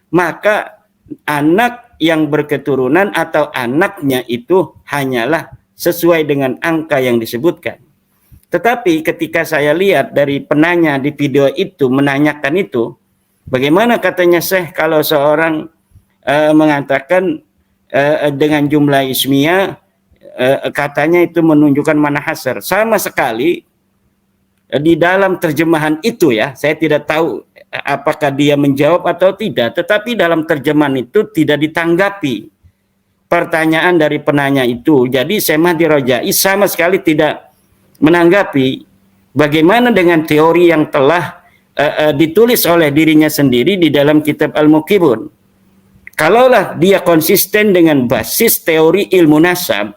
maka anak yang berketurunan atau anaknya itu hanyalah sesuai dengan angka yang disebutkan. Tetapi ketika saya lihat dari penanya di video itu menanyakan itu, bagaimana katanya Syekh kalau seorang mengatakan dengan jumlah ismiyah katanya itu menunjukkan mana hasar. Sama sekali di dalam terjemahan itu ya, saya tidak tahu apakah dia menjawab atau tidak, tetapi dalam terjemahan itu tidak ditanggapi pertanyaan dari penanya itu. Jadi Syekh Mahdi Rajai sama sekali tidak menanggapi bagaimana dengan teori yang telah ditulis oleh dirinya sendiri di dalam kitab Al-Muqibun. Kalaulah dia konsisten dengan basis teori ilmu nasab,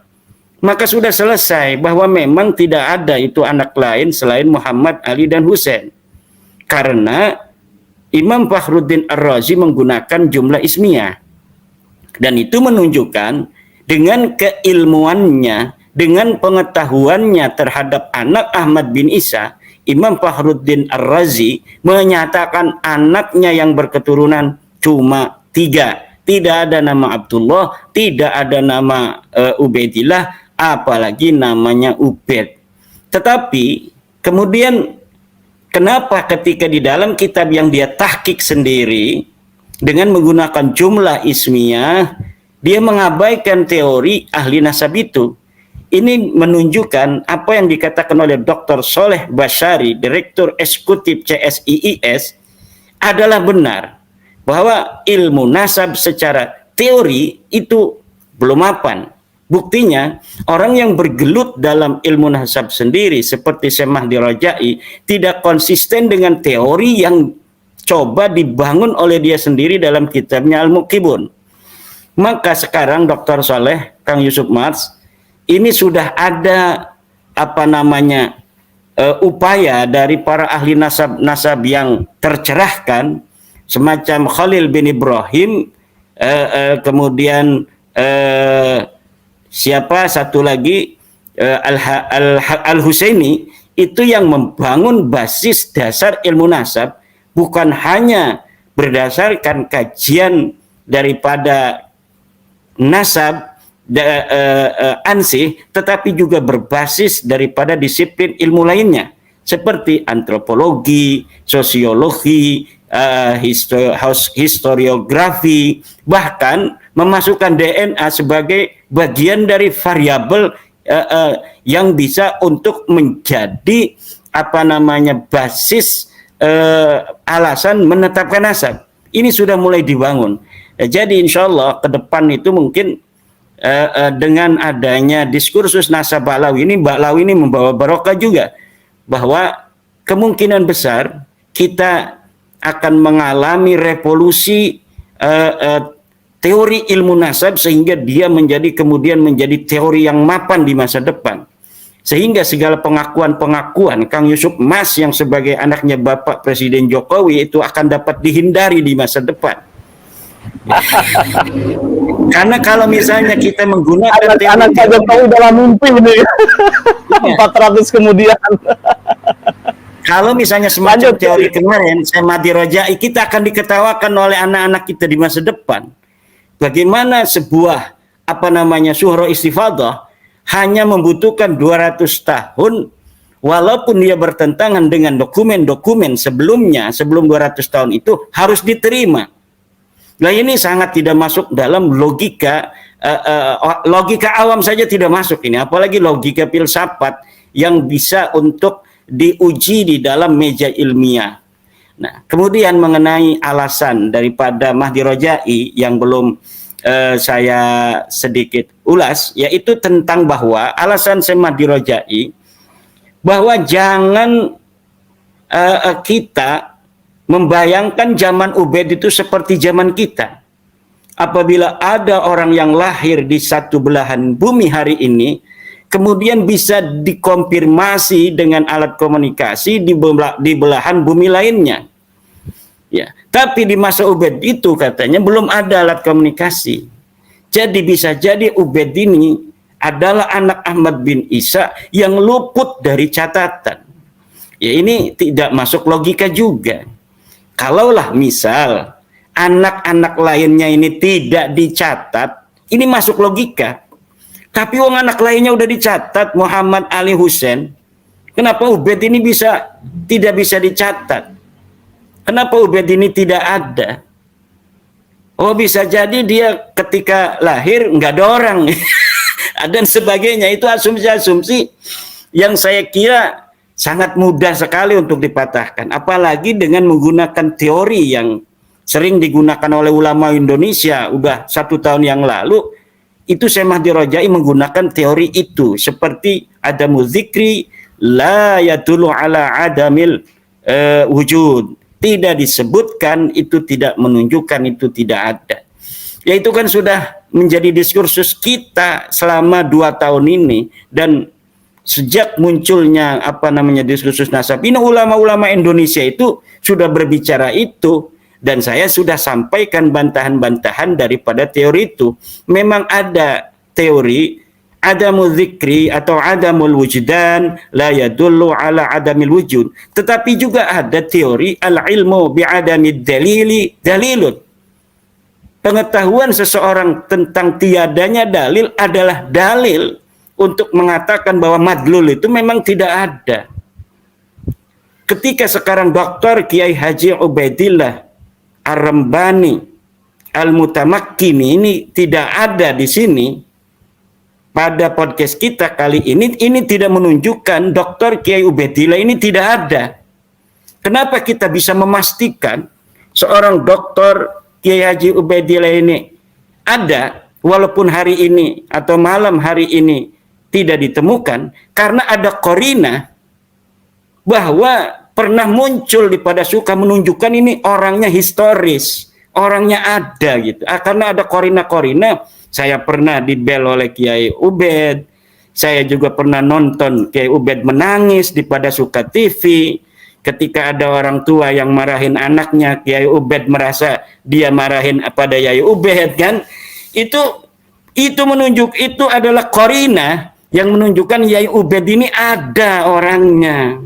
maka sudah selesai bahwa memang tidak ada itu anak lain selain Muhammad, Ali, dan Husain. Karena Imam Fakhruddin Ar-Razi menggunakan jumlah ismiyah. Dan itu menunjukkan dengan keilmuannya, dengan pengetahuannya terhadap anak Ahmad bin Isa, Imam Fakhruddin Ar-Razi menyatakan anaknya yang berketurunan cuma 3. Tidak ada nama Abdullah, tidak ada nama Ubaidillah, apalagi namanya Ubaid. Tetapi kemudian kenapa ketika di dalam kitab yang dia tahqiq sendiri dengan menggunakan jumlah ismiyah, dia mengabaikan teori ahli nasab itu? Ini menunjukkan apa yang dikatakan oleh Dr. Soleh Bashari, Direktur Eksekutif CSIIS, adalah benar. Bahwa ilmu nasab secara teori itu belum mapan. Buktinya, orang yang bergelut dalam ilmu nasab sendiri seperti Syekh Mahdi Rajai tidak konsisten dengan teori yang coba dibangun oleh dia sendiri dalam kitabnya Al-Muqibun. Maka sekarang Dr. Soleh, Kang Yusuf Mars, ini sudah ada upaya dari para ahli nasab yang tercerahkan, semacam Khalil bin Ibrahim, kemudian siapa satu lagi Al-Husaini, itu yang membangun basis dasar ilmu nasab, bukan hanya berdasarkan kajian daripada nasab ansih, tetapi juga berbasis daripada disiplin ilmu lainnya seperti antropologi, sosiologi, historiografi, bahkan memasukkan DNA sebagai bagian dari variabel yang bisa untuk menjadi basis alasan menetapkan nasab. Ini sudah mulai dibangun. Jadi insya Allah ke depan itu mungkin dengan adanya diskursus nasab Ba'lawi ini, Ba'lawi ini membawa barokah juga, bahwa kemungkinan besar kita akan mengalami revolusi teori ilmu nasab sehingga dia kemudian menjadi teori yang mapan di masa depan. Sehingga segala pengakuan-pengakuan Kang Yusuf Mas yang sebagai anaknya Bapak Presiden Jokowi itu akan dapat dihindari di masa depan. Karena kalau misalnya kita menggunakan anak Jokowi dalam mimpi ini 400 kemudian. Kalau misalnya semacam teori kemarin, Syekh Mahdi Rajai, kita akan diketawakan oleh anak-anak kita di masa depan. Bagaimana sebuah syuhra istifadah hanya membutuhkan 200 tahun, walaupun dia bertentangan dengan dokumen-dokumen sebelumnya, sebelum 200 tahun itu harus diterima. Nah ini sangat tidak masuk dalam logika awam saja tidak masuk ini, apalagi logika filsafat yang bisa untuk diuji di dalam meja ilmiah. Nah, kemudian mengenai alasan daripada Mahdi Rajai yang belum saya sedikit ulas, yaitu tentang bahwa alasan Syekh Mahdi Rajai bahwa jangan kita membayangkan zaman Ubaid itu seperti zaman kita. Apabila ada orang yang lahir di satu belahan bumi hari ini, kemudian bisa dikonfirmasi dengan alat komunikasi di belahan bumi lainnya. Ya, tapi di masa Ubaid itu katanya belum ada alat komunikasi. Jadi bisa jadi Ubaid ini adalah anak Ahmad bin Isa yang luput dari catatan. Ya ini tidak masuk logika juga. Kalaulah misal anak-anak lainnya ini tidak dicatat, ini masuk logika. Tapi wong anak lainnya udah dicatat, Muhammad Ali Hussein. Kenapa Ubaid ini tidak bisa dicatat? Kenapa Ubaid ini tidak ada? Oh, bisa jadi dia ketika lahir nggak ada orang dan sebagainya. Itu asumsi-asumsi yang saya kira sangat mudah sekali untuk dipatahkan. Apalagi dengan menggunakan teori yang sering digunakan oleh ulama Indonesia udah 1 tahun yang lalu. Itu Syekh Mahdi Rajai menggunakan teori itu, seperti adamu dzikri la yadullu ala adamil wujud. Tidak disebutkan itu tidak menunjukkan itu tidak ada. Ya itu kan sudah menjadi diskursus kita selama 2 tahun ini, dan sejak munculnya diskursus nasab ini, ulama-ulama Indonesia itu sudah berbicara itu. Dan saya sudah sampaikan bantahan-bantahan daripada teori itu. Memang ada teori adamul dzikri atau adamul wujdan la yadullu ala adamil wujud. Tetapi juga ada teori al-ilmu bi'adamid dalili dalilun. Pengetahuan seseorang tentang tiadanya dalil adalah dalil untuk mengatakan bahwa madlul itu memang tidak ada. Ketika sekarang Dr. Kiai Haji Ubaidillah Ar-Rambani Al-Mutamakkini ini tidak ada di sini pada podcast kita kali ini tidak menunjukkan Dr. Kiai Ubaidillah ini tidak ada. Kenapa kita bisa memastikan seorang Dr. Kiai Haji Ubaidillah ini ada walaupun hari ini atau malam hari ini tidak ditemukan? Karena ada korina bahwa pernah muncul di pada suka menunjukkan ini orangnya historis, orangnya ada gitu. Karena ada korina-korina. Saya pernah dibel oleh Kiai Ubaid, saya juga pernah nonton Kiai Ubaid menangis di pada suka TV ketika ada orang tua yang marahin anaknya. Kiai Ubaid merasa dia marahin pada Kiai Ubaid kan. Itu adalah korina yang menunjukkan Kiai Ubaid ini ada orangnya.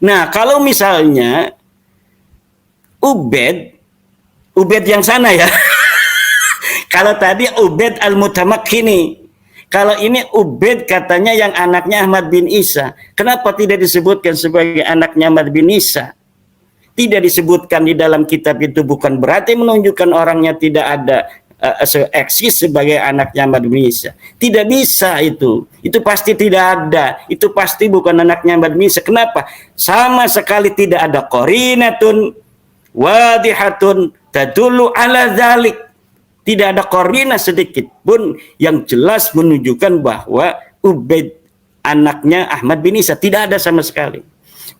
Nah, kalau misalnya Ubaid yang sana ya. Kalau tadi Ubaid Al-Mutamakkini. Kalau ini Ubaid katanya yang anaknya Ahmad bin Isa. Kenapa tidak disebutkan sebagai anaknya Ahmad bin Isa? Tidak disebutkan di dalam kitab itu bukan berarti menunjukkan orangnya tidak ada eksis sebagai anaknya Ahmad bin Isa. Tidak bisa itu. Itu pasti tidak ada. Itu pasti bukan anaknya Ahmad bin Isa. Kenapa? Sama sekali tidak ada qarinatun wadihatun tadullu ala dzalik. Tidak ada qarina sedikit pun yang jelas menunjukkan bahwa Ubaid anaknya Ahmad bin Isa. Tidak ada sama sekali.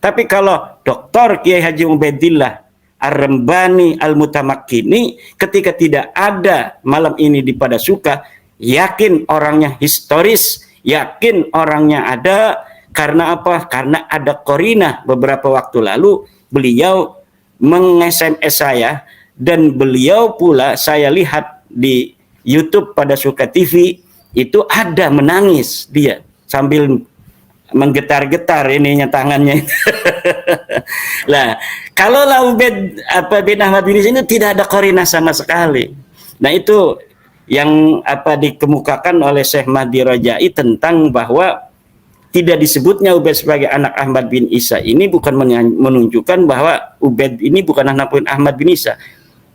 Tapi kalau Dr. Kiai Haji Ubaidillah Ar-Rambani Al-Mutamakkini ketika tidak ada malam ini di pada suka, yakin orangnya historis, yakin orangnya ada. Karena apa? Karena ada korina. Beberapa waktu lalu beliau meng-SMS saya, dan beliau pula saya lihat di YouTube pada Suka TV itu ada menangis dia sambil menggetar-getar ininya tangannya. Lah, kalau Ubaid bin Ahmad bin Isa ini tidak ada korina sama sekali. Nah, itu yang dikemukakan oleh Syekh Mahdi Rajai tentang bahwa tidak disebutnya Ubaid sebagai anak Ahmad bin Isa ini bukan menunjukkan bahwa Ubaid ini bukan anak Ahmad bin Isa.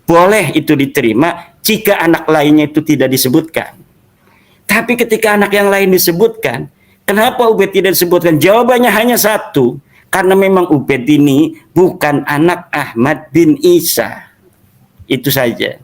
Boleh itu diterima jika anak lainnya itu tidak disebutkan. Tapi ketika anak yang lain disebutkan, kenapa Ubaid tidak disebutkan? Jawabannya hanya satu, karena memang Ubaid ini bukan anak Ahmad bin Isa. Itu saja.